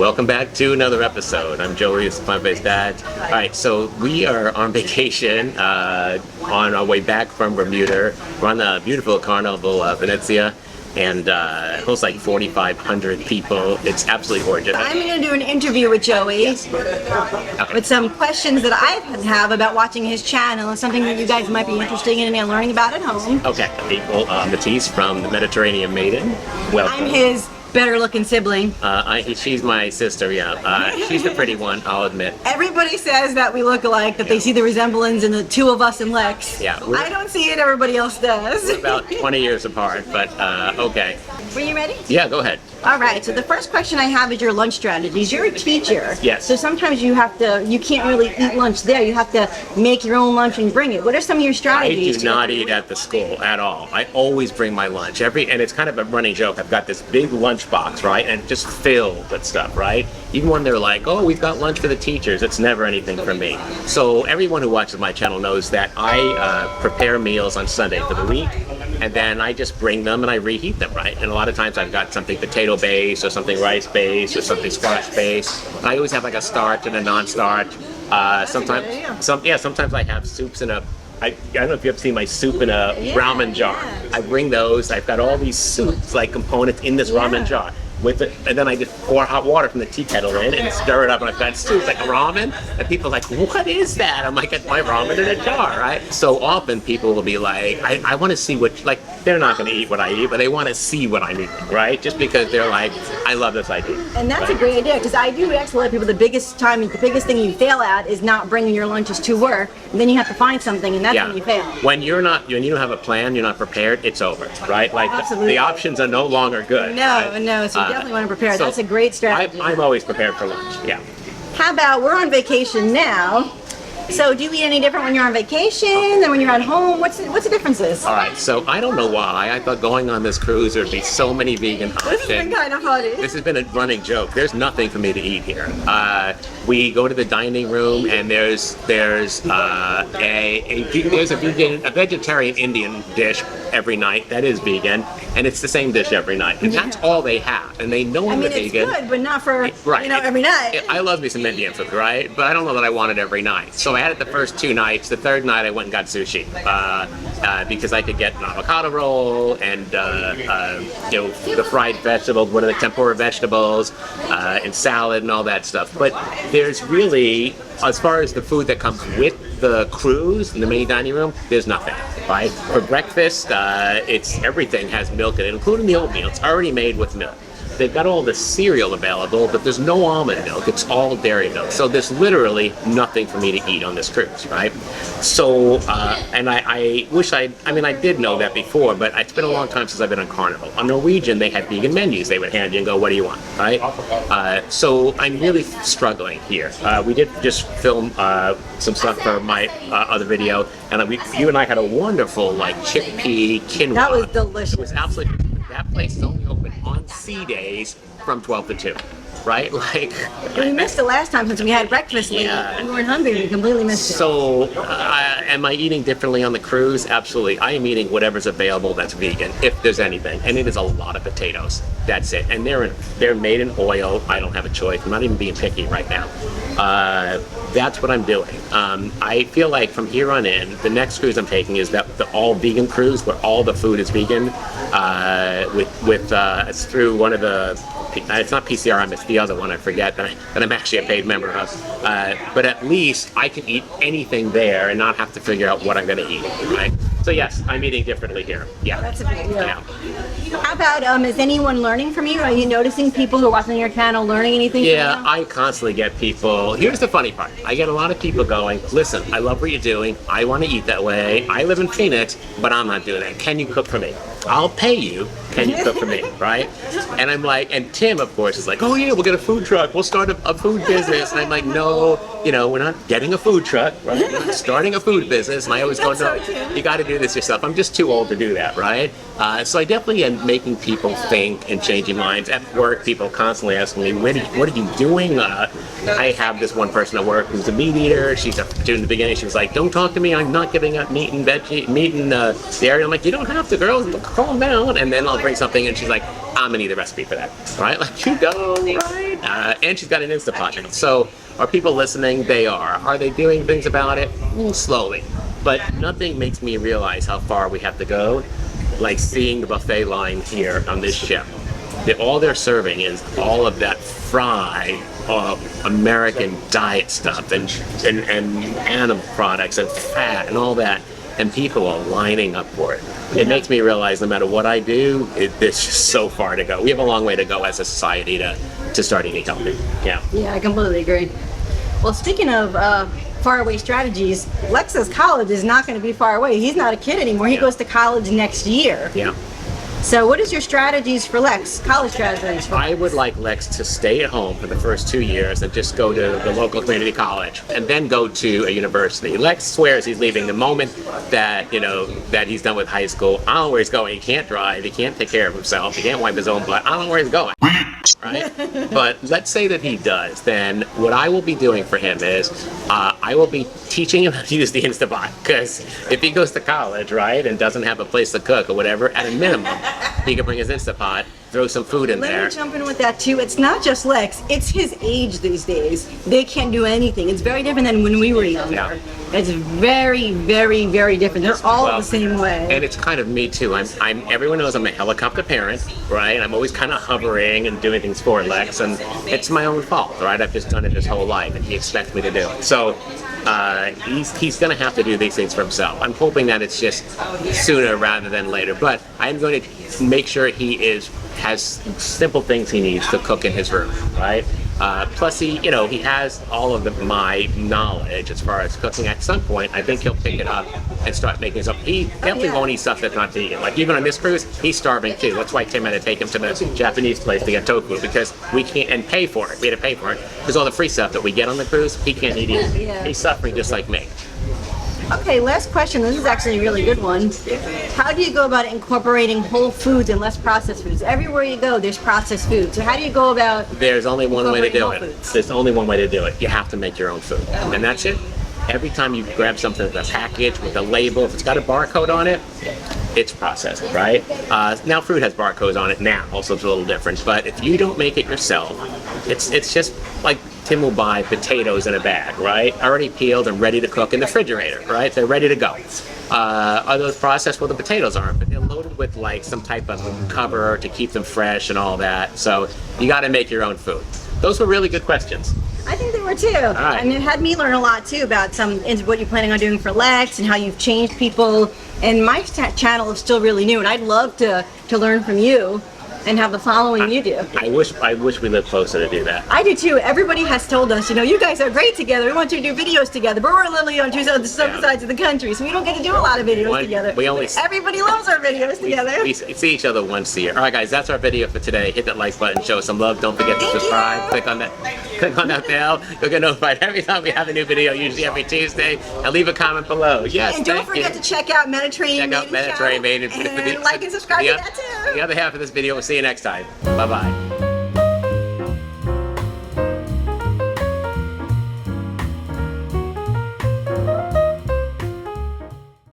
Welcome back to another episode. I'm Joey, it's Plant-Based Dad. Alright, so we are on vacation on our way back from Bermuda. We're on the beautiful Carnival Venezia, and it holds like 4,500 people. It's absolutely gorgeous. I'm going to do an interview with Joey with some questions that I have about watching his channel and something that you guys might be interested in and learning about at home. Okay, people, Matese from the Mediterranean Maiden. Welcome. I'm his better looking sibling. She's my sister, yeah. She's the pretty one, I'll admit. Everybody says that we look alike, that they see the resemblance in the two of us and Lex. Yeah. I don't see it, everybody else does. We're about 20 years apart, but okay. Were you ready? Yeah, go ahead. Alright, so the first question I have is your lunch strategies. You're a teacher. Yes. So sometimes you can't really eat lunch there. You have to make your own lunch and bring it. What are some of your I strategies? do not eat at the school at all. I always bring my lunch. And it's kind of a running joke. I've got this big lunch box, right? And just filled with stuff, right? Even when they're like, oh, we've got lunch for the teachers, it's never anything for me. So everyone who watches my channel knows that I prepare meals on Sunday for the week, and then I just bring them and I reheat them, right? And a lot of times I've got something potato-based or something rice-based or something squash-based. And I always have like a starch and a non-starch. Sometimes I have soups in a I don't know if you've seen my soup in a ramen jar. I bring those. I've got all these soups, like components in this ramen jar. With it, and then I just pour hot water from the tea kettle in and stir it up, and I've got soup like a ramen. And people are like, "What is that?" I'm like, "It's my ramen in a jar, right?" So often people will be like, "I want to see what," like they're not going to eat what I eat, but they want to see what I'm eating, right? Just because they're like, "I love this idea." And that's a great idea, because I do actually let people, the biggest thing you fail at is not bringing your lunches to work, and then you have to find something, and that's when you fail. When you don't have a plan, you're not prepared, it's over, right? Like the options are no longer good. No, so you definitely want to prepare. So that's a great strategy. I'm always prepared for lunch, yeah. How about, we're on vacation now, so do you eat any different when you're on vacation than when you're at home? What's the differences? All right, so I don't know why. I thought going on this cruise there'd be so many vegan options. This has been kind of funny. This has been a running joke. There's nothing for me to eat here. We go to the dining room and there's a vegetarian Indian dish every night that is vegan, and it's the same dish every night, and that's all they have. And they know I'm a vegan. It's good, but not for every night. I love me some Indian food, right? But I don't know that I want it every night. So I had it the first 2 nights. The third night I went and got sushi because I could get an avocado roll and the fried vegetables, one of the tempura vegetables, and salad and all that stuff. But there's really, as far as the food that comes with the cruise in the main dining room, there's nothing, right? For breakfast, everything has milk in it, including the oatmeal. It's already made with milk. They've got all the cereal available, but there's no almond milk. It's all dairy milk. So there's literally nothing for me to eat on this cruise, right? So, and I wish I did know that before, but it's been a long time since I've been on Carnival. On Norwegian, they had vegan menus. They would hand you and go, what do you want, right? So I'm really struggling here. We did just film some stuff for my other video, and you and I had a wonderful, like, chickpea quinoa. That was delicious. It was absolutely, that place is only open on C days from 12 to 2, right? Like, we missed it last time since we had breakfast late. We weren't hungry. We completely missed it. So, am I eating differently on the cruise? Absolutely. I am eating whatever's available that's vegan, if there's anything. And it is a lot of potatoes. That's it. And they're made in oil. I don't have a choice. I'm not even being picky right now. That's what I'm doing. I feel like from here on in, the next cruise I'm taking is the all vegan cruise, where all the food is vegan. It's through one of the, it's not PCRM, it's the other one I forget that I'm actually a paid member of. But at least I can eat anything there and not have to figure out what I'm going to eat, right? So yes, I'm eating differently here. Yeah. That's a big deal. How about, is anyone learning from you? Are you noticing people who are watching your channel learning anything from you? Yeah, I constantly get people. Here's the funny part. I get a lot of people going, listen, I love what you're doing. I want to eat that way. I live in Phoenix, but I'm not doing that. Can you cook for me? I'll pay you. Can you cook for me, right? And I'm like, and Tim, of course, is like, oh yeah, we'll get a food truck. We'll start a food business. And I'm like, no, we're not getting a food truck, right? We're not starting a food business. And I always go, no, you got to do this yourself. I'm just too old to do that, right? So I definitely am making people think and changing minds. At work, people constantly asking me, what are you doing? I have this one person at work who's a meat eater. In the beginning, she was like, don't talk to me. I'm not giving up meat and dairy. I'm like, you don't have to, girls. Calm down. And then I'll bring something and she's like, I'm I'm gonna need the recipe for that, right? Like you go, right? And she's got an Instapot now. So are people listening? They are. Are they doing things about it? Slowly. But nothing makes me realize how far we have to go, like seeing the buffet line here on this ship. All they're serving is all of that fried American diet stuff and animal products and fat and all that, and people are lining up for it. It makes me realize no matter what I do, it's just so far to go. We have a long way to go as a society to start eating healthy. Yeah. Yeah, I completely agree. Well, speaking of faraway strategies, Lex's college is not going to be far away. He's not a kid anymore. He goes to college next year. Yeah. So what is your strategies for Lex? College strategies for Lex? I would like Lex to stay at home for the first 2 years and just go to the local community college and then go to a university. Lex swears he's leaving the moment that, that he's done with high school. I don't know where he's going. He can't drive. He can't take care of himself. He can't wipe his own butt. I don't know where he's going. Right? But let's say that he does, then what I will be doing for him is I will be teaching him how to use the Instapot, because if he goes to college, right, and doesn't have a place to cook or whatever, at a minimum, he can bring his Instapot, throw some food in there. Let me jump in with that too. It's not just Lex, it's his age these days. They can't do anything. It's very different than when we were younger. Yeah. It's very, very, very different. They're all the same way. And it's kind of me too. Everyone knows I'm a helicopter parent, right? I'm always kind of hovering and doing things for Lex, and it's my own fault, right? I've just done it his whole life, and he expects me to do it. So he's going to have to do these things for himself. I'm hoping that it's just sooner rather than later, but I'm going to make sure he has simple things he needs to cook in his room, right? Plus he has all of my knowledge as far as cooking. At some point, I think he'll pick it up and start making stuff. He definitely won't eat stuff that's not vegan. Like even on this cruise, he's starving too. That's why Tim had to take him to the Japanese place to get tofu, because we can't, and pay for it. We had to pay for it because all the free stuff that we get on the cruise, he can't eat it. Yeah. He's suffering just like me. Okay, last question. This is actually a really good one. How do you go about incorporating whole foods and less processed foods? Everywhere you go, there's processed food. So how do you go about There's only one way to do incorporating it. whole foods? There's only one way to do it. You have to make your own food. And that's it. Every time you grab something that's packaged with a label, if it's got a barcode on it, it's processed, right? Now fruit has barcodes on it now, also it's a little different. But if you don't make it yourself, it's just like Tim will buy potatoes in a bag, right? Already peeled and ready to cook in the refrigerator, right? They're ready to go. Are those processed? Well, the potatoes aren't, but they're loaded with like some type of cover to keep them fresh and all that. So you got to make your own food. Those were really good questions. I think they were too. right. And it had me learn a lot too about what you're planning on doing for Lex and how you've changed people. And my channel is still really new, and I'd love to learn from you and have the following you do. I wish we lived closer to do that. I do too. Everybody has told us, you guys are great together. We want you to do videos together, but we're literally on two sides of the country, so we don't get to do a lot of videos together. Everybody loves our videos together. We see each other once a year. All right, guys, that's our video for today. Hit that like button, show us some love. Don't forget to subscribe. Click on that bell. You'll get notified every time we have a new video, usually every Tuesday. And leave a comment below. Yes, and don't forget to check out Mediterranean Maiden. Mediterranean Maiden. And like and subscribe to that too. The other half of this video. We'll see you next time. Bye-bye.